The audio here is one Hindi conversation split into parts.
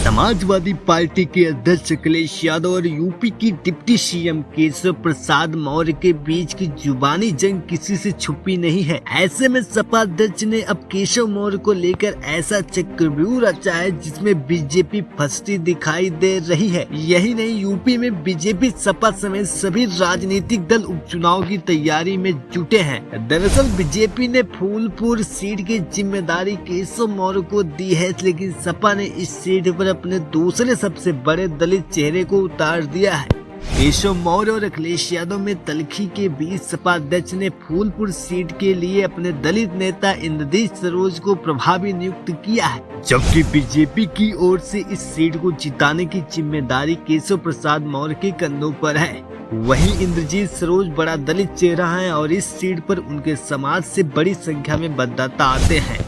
समाजवादी पार्टी के अध्यक्ष अखिलेश यादव और यूपी की डिप्टी सीएम केशव प्रसाद मौर्य के बीच की जुबानी जंग किसी से छुपी नहीं है। ऐसे में सपा अध्यक्ष ने अब केशव मौर्य को लेकर ऐसा चक्रव्यूह रचा है जिसमें बीजेपी फंसती दिखाई दे रही है। यही नहीं, यूपी में बीजेपी सपा समेत सभी राजनीतिक दल उपचुनाव की तैयारी में जुटे हैं। दरअसल बीजेपी ने फूलपुर सीट की जिम्मेदारी केशव मौर्य को दी है, लेकिन सपा ने इस सीट पर अपने दूसरे सबसे बड़े दलित चेहरे को उतार दिया है। केशव मौर्य और अखिलेश यादव में तल्खी के बीच सपा अध्यक्ष ने फूलपुर सीट के लिए अपने दलित नेता इंद्रजीत सरोज को प्रभावी नियुक्त किया है, जबकि बीजेपी की ओर से इस सीट को जिताने की जिम्मेदारी केशव प्रसाद मौर्य के कंधों पर है। वहीं इंद्रजीत सरोज बड़ा दलित चेहरा है और इस सीट पर उनके समाज से बड़ी संख्या में मतदाता आते हैं।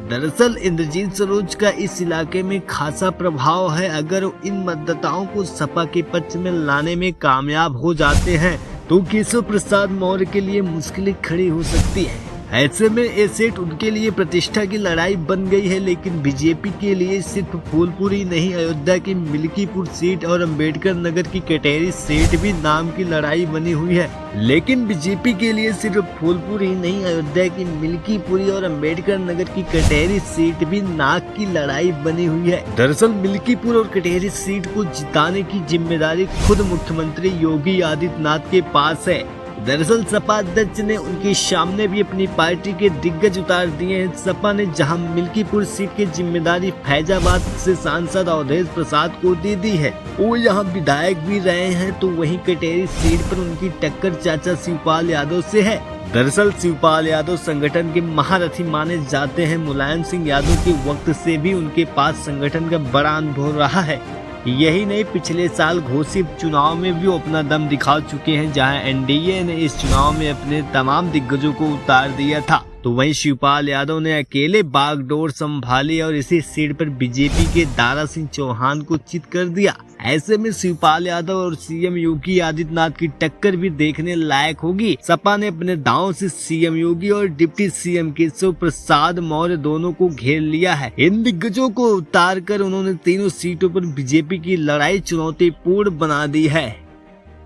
दरअसल इंद्रजीत सरोज का इस इलाके में खासा प्रभाव है। अगर इन मतदाताओं को सपा के पक्ष में लाने में कामयाब हो जाते हैं तो केशव प्रसाद मौर्य के लिए मुश्किलें खड़ी हो सकती है। ऐसे में ये सीट उनके लिए प्रतिष्ठा की लड़ाई बन गई है, लेकिन बीजेपी के लिए सिर्फ फूलपुर ही नहीं, अयोध्या की मिल्कीपुर सीट और अंबेडकर नगर की कटेरी सीट भी नाम की लड़ाई बनी हुई है। लेकिन बीजेपी के लिए सिर्फ फूलपुर ही नहीं, अयोध्या की मिल्कीपुरी और अंबेडकर नगर की कटेरी सीट भी नाक की लड़ाई बनी हुई है। दरअसल मिल्कीपुर और कटेरी सीट को जिताने की जिम्मेदारी खुद मुख्यमंत्री योगी आदित्यनाथ के पास है। दरअसल सपा अध्यक्ष ने उनके सामने भी अपनी पार्टी के दिग्गज उतार दिए हैं। सपा ने जहां मिल्कीपुर सीट की जिम्मेदारी फैजाबाद से सांसद अवधेश प्रसाद को दे दी है, वो यहां विधायक भी रहे हैं, तो वहीं कटेरी सीट पर उनकी टक्कर चाचा शिवपाल यादव से है। दरअसल शिवपाल यादव संगठन के महारथी माने जाते हैं। मुलायम सिंह यादव के वक्त से भी उनके पास संगठन का बड़ा अनुभव रहा है। यही नहीं, पिछले साल घोषित चुनाव में भी वो अपना दम दिखा चुके हैं, जहां एनडीए ने इस चुनाव में अपने तमाम दिग्गजों को उतार दिया था। तो वहीं शिवपाल यादव ने अकेले बागडोर संभाली और इसी सीट पर बीजेपी के दारा सिंह चौहान को चित कर दिया। ऐसे में शिवपाल यादव और सीएम योगी आदित्यनाथ की टक्कर भी देखने लायक होगी। सपा ने अपने दांव से सीएम योगी और डिप्टी सीएम केशव प्रसाद मौर्य दोनों को घेर लिया है। इन दिग्गजों को उतार कर उन्होंने तीनों सीटों पर बीजेपी की लड़ाई चुनौतीपूर्ण बना दी है।